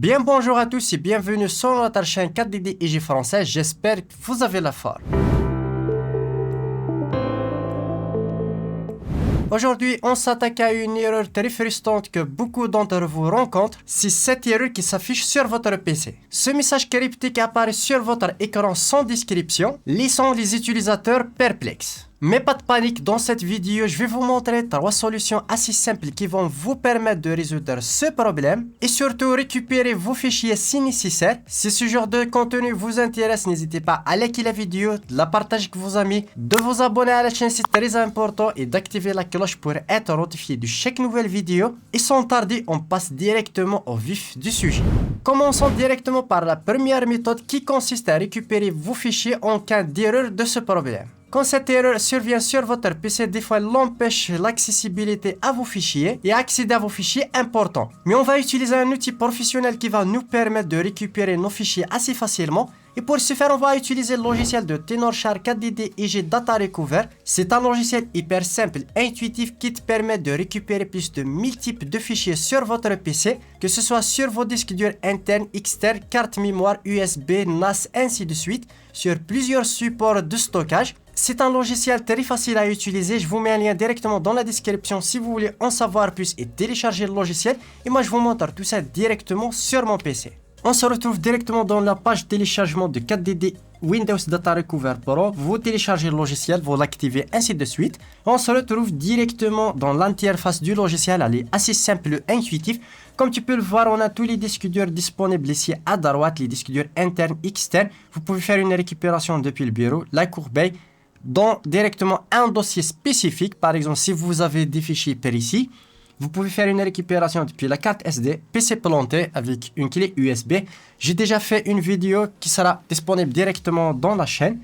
Bien bonjour à tous et bienvenue sur notre chaîne 4DD IG français, j'espère que vous avez la forme. Aujourd'hui, on s'attaque à une erreur très frustrante que beaucoup d'entre vous rencontrent, c'est cette erreur qui s'affiche sur votre PC. Ce message cryptique apparaît sur votre écran sans description, laissant les utilisateurs perplexes. Mais pas de panique, dans cette vidéo, je vais vous montrer 3 solutions assez simples qui vont vous permettre de résoudre ce problème et surtout récupérer vos fichiers si nécessaire. Si ce genre de contenu vous intéresse, n'hésitez pas à liker la vidéo, de la partager avec vos amis, de vous abonner à la chaîne, c'est très important, et d'activer la cloche pour être notifié de chaque nouvelle vidéo. Et sans tarder, on passe directement au vif du sujet. Commençons directement par la première méthode qui consiste à récupérer vos fichiers en cas d'erreur de ce problème. Quand cette erreur survient sur votre PC, des fois elle empêche l'accessibilité à vos fichiers et accéder à vos fichiers importants. Mais on va utiliser un outil professionnel qui va nous permettre de récupérer nos fichiers assez facilement. Et pour ce faire, on va utiliser le logiciel de Tenorshare 4DD IG Data Recover. C'est un logiciel hyper simple et intuitif qui te permet de récupérer plus de 1000 types de fichiers sur votre PC, que ce soit sur vos disques durs internes, externes, cartes mémoire, USB, NAS, ainsi de suite, sur plusieurs supports de stockage. C'est un logiciel très facile à utiliser, je vous mets un lien directement dans la description si vous voulez en savoir plus et télécharger le logiciel. Et moi je vous montre tout ça directement sur mon PC. On se retrouve directement dans la page téléchargement de 4DD Windows Data Recover Pro. Vous téléchargez le logiciel, vous l'activez, ainsi de suite. On se retrouve directement dans l'interface du logiciel, elle est assez simple et intuitive. Comme tu peux le voir, on a tous les disques durs disponibles ici à droite, les disques durs internes, externes. Vous pouvez faire une récupération depuis le bureau, la corbeille, dans directement un dossier spécifique. Par exemple, si vous avez des fichiers par ici, vous pouvez faire une récupération depuis la carte SD, PC planté avec une clé USB. J'ai déjà fait une vidéo qui sera disponible directement dans la chaîne.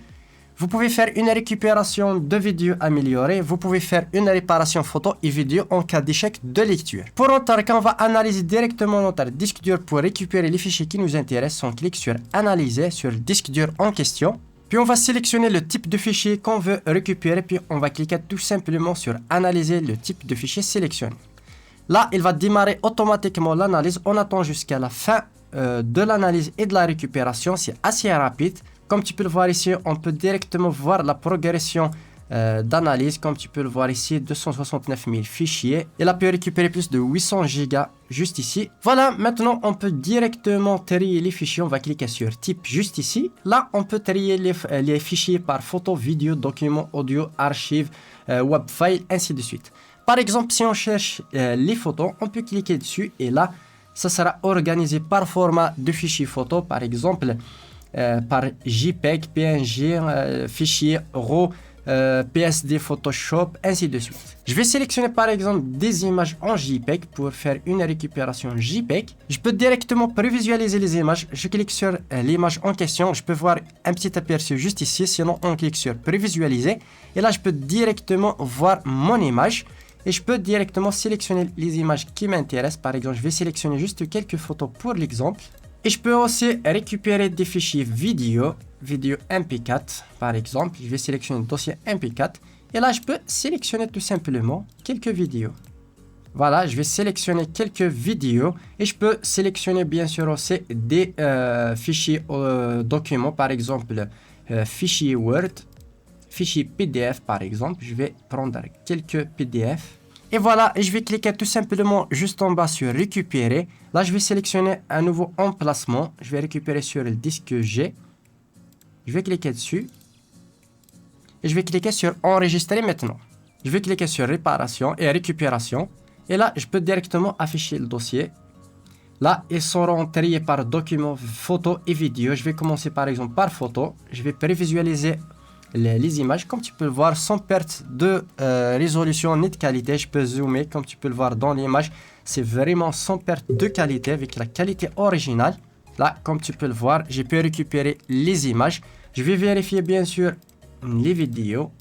Vous pouvez faire une récupération de vidéos améliorée. Vous pouvez faire une réparation photo et vidéo en cas d'échec de lecture. Pour notre cas, on va analyser directement notre disque dur pour récupérer les fichiers qui nous intéressent. On clique sur Analyser sur le disque dur en question. Puis on va sélectionner le type de fichier qu'on veut récupérer. Puis on va cliquer tout simplement sur Analyser le type de fichier sélectionné. Là, il va démarrer automatiquement l'analyse. On attend jusqu'à la fin de l'analyse et de la récupération. C'est assez rapide. Comme tu peux le voir ici, on peut directement voir la progression d'analyse. Comme tu peux le voir ici, 269 000 fichiers. Il a pu récupérer plus de 800 gigas juste ici. Voilà, maintenant on peut directement trier les fichiers. On va cliquer sur type juste ici. Là, on peut trier les fichiers par photo, vidéo, document, audio, archive, web file, ainsi de suite. Par exemple, si on cherche les photos, on peut cliquer dessus et là, ça sera organisé par format de fichier photo, par exemple, par JPEG, PNG, fichier RAW, PSD, Photoshop, ainsi de suite. Je vais sélectionner par exemple des images en JPEG pour faire une récupération JPEG. Je peux directement prévisualiser les images. Je clique sur l'image en question. Je peux voir un petit aperçu juste ici. Sinon, on clique sur prévisualiser. Et là, je peux directement voir mon image. Et je peux directement sélectionner les images qui m'intéressent. Par exemple, je vais sélectionner juste quelques photos pour l'exemple. Et je peux aussi récupérer des fichiers vidéo MP4 par exemple. Je vais sélectionner le dossier MP4. Et là, je peux sélectionner tout simplement quelques vidéos. Voilà, je vais sélectionner quelques vidéos. Et je peux sélectionner bien sûr aussi des fichiers documents. Par exemple, fichier Word. Fichier PDF par exemple, je vais prendre quelques PDF. Et voilà, et je vais cliquer tout simplement juste en bas sur récupérer. Là, je vais sélectionner un nouveau emplacement. Je vais récupérer sur le disque G. Je vais cliquer dessus. Et je vais cliquer sur enregistrer maintenant. Je vais cliquer sur réparation et récupération. Et là, je peux directement afficher le dossier. Là, ils seront triés par documents, photos et vidéos. Je vais commencer par exemple par photo. Je vais prévisualiser les images, comme tu peux le voir, sans perte de résolution ni de qualité. Je peux zoomer, comme tu peux le voir dans l'image, c'est vraiment sans perte de qualité avec la qualité originale. Là, comme tu peux le voir, j'ai pu récupérer les images. Je vais vérifier bien sûr les vidéos.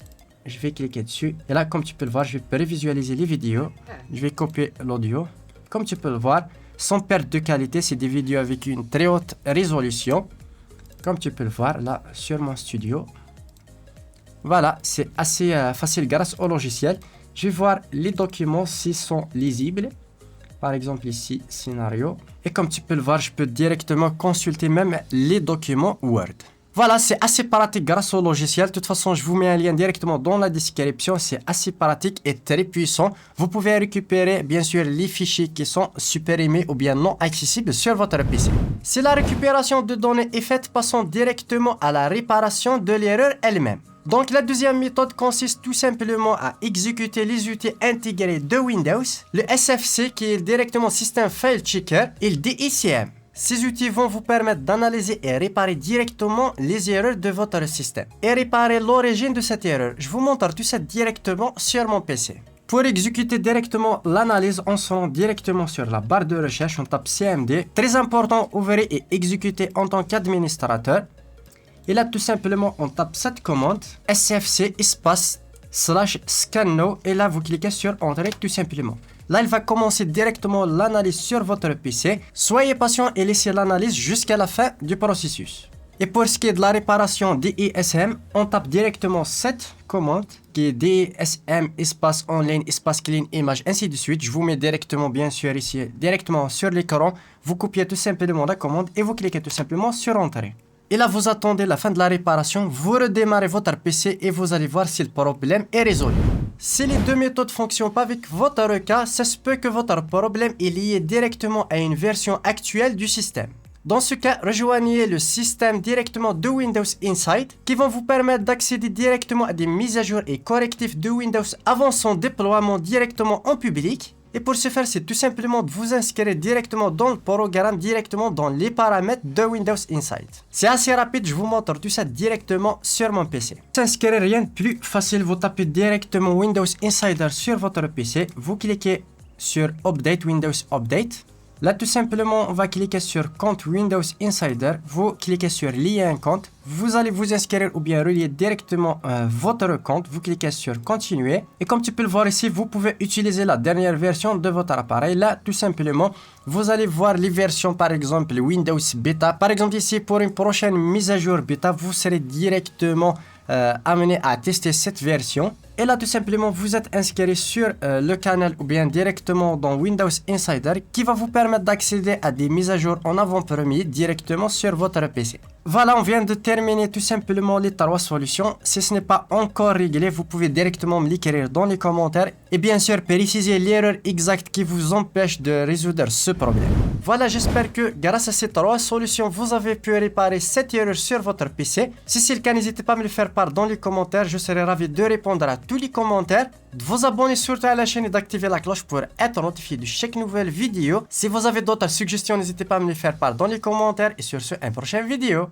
Je vais cliquer dessus et là, comme tu peux le voir, je vais prévisualiser les vidéos. Je vais copier l'audio. Comme tu peux le voir, sans perte de qualité, c'est des vidéos avec une très haute résolution. Comme tu peux le voir là sur mon studio. Voilà, c'est assez facile grâce au logiciel. Je vais voir les documents s'ils sont lisibles. Par exemple ici, scénario. Et comme tu peux le voir, je peux directement consulter même les documents Word. Voilà, c'est assez pratique grâce au logiciel. De toute façon, je vous mets un lien directement dans la description. C'est assez pratique et très puissant. Vous pouvez récupérer, bien sûr, les fichiers qui sont supprimés ou bien non accessibles sur votre PC. Si la récupération de données est faite, passons directement à la réparation de l'erreur elle-même. Donc la deuxième méthode consiste tout simplement à exécuter les outils intégrés de Windows, le SFC qui est directement System File Checker et le DICM. Ces outils vont vous permettre d'analyser et réparer directement les erreurs de votre système et réparer l'origine de cette erreur. Je vous montre tout ça directement sur mon PC. Pour exécuter directement l'analyse, on se rend directement sur la barre de recherche, on tape CMD. Très important, ouvrez et exécutez en tant qu'administrateur. Et là, tout simplement, on tape cette commande, sfc espace /scannow, et là, vous cliquez sur Entrée tout simplement. Là, il va commencer directement l'analyse sur votre PC. Soyez patient et laissez l'analyse jusqu'à la fin du processus. Et pour ce qui est de la réparation DISM, on tape directement cette commande qui est DISM espace online espace clean image, ainsi de suite. Je vous mets directement, bien sûr, ici, directement sur l'écran. Vous copiez tout simplement la commande et vous cliquez tout simplement sur Entrée. Et là, vous attendez la fin de la réparation, vous redémarrez votre PC et vous allez voir si le problème est résolu. Si les deux méthodes ne fonctionnent pas avec votre cas, ça se peut que votre problème est lié directement à une version actuelle du système. Dans ce cas, rejoignez le système directement de Windows Insight qui vont vous permettre d'accéder directement à des mises à jour et correctifs de Windows avant son déploiement directement en public. Et pour ce faire, c'est tout simplement de vous inscrire directement dans le programme, directement dans les paramètres de Windows Insight. C'est assez rapide, je vous montre tout ça directement sur mon PC. S'inscrire, rien de plus facile, vous tapez directement Windows Insider sur votre PC, vous cliquez sur Update, Windows Update. Là, tout simplement, on va cliquer sur Compte Windows Insider. Vous cliquez sur Lier un compte. Vous allez vous inscrire ou bien relier directement votre compte. Vous cliquez sur Continuer. Et comme tu peux le voir ici, vous pouvez utiliser la dernière version de votre appareil. Là, tout simplement, vous allez voir les versions, par exemple, Windows Beta. Par exemple, ici, pour une prochaine mise à jour Beta, vous serez directement amené à tester cette version. Et là, tout simplement, vous êtes inscrit sur le canal ou bien directement dans Windows Insider qui va vous permettre d'accéder à des mises à jour en avant-première directement sur votre PC. Voilà, on vient de terminer tout simplement les 3 solutions. Si ce n'est pas encore réglé, vous pouvez directement me l'écrire dans les commentaires et bien sûr préciser l'erreur exacte qui vous empêche de résoudre ce problème. Voilà, j'espère que grâce à ces 3 solutions, vous avez pu réparer cette erreur sur votre PC. Si c'est le cas, n'hésitez pas à me le faire part dans les commentaires. Je serai ravi de répondre à tous les commentaires, de vous abonner surtout à la chaîne et d'activer la cloche pour être notifié de chaque nouvelle vidéo. Si vous avez d'autres suggestions, n'hésitez pas à me les faire part dans les commentaires et sur ce, à une prochaine vidéo.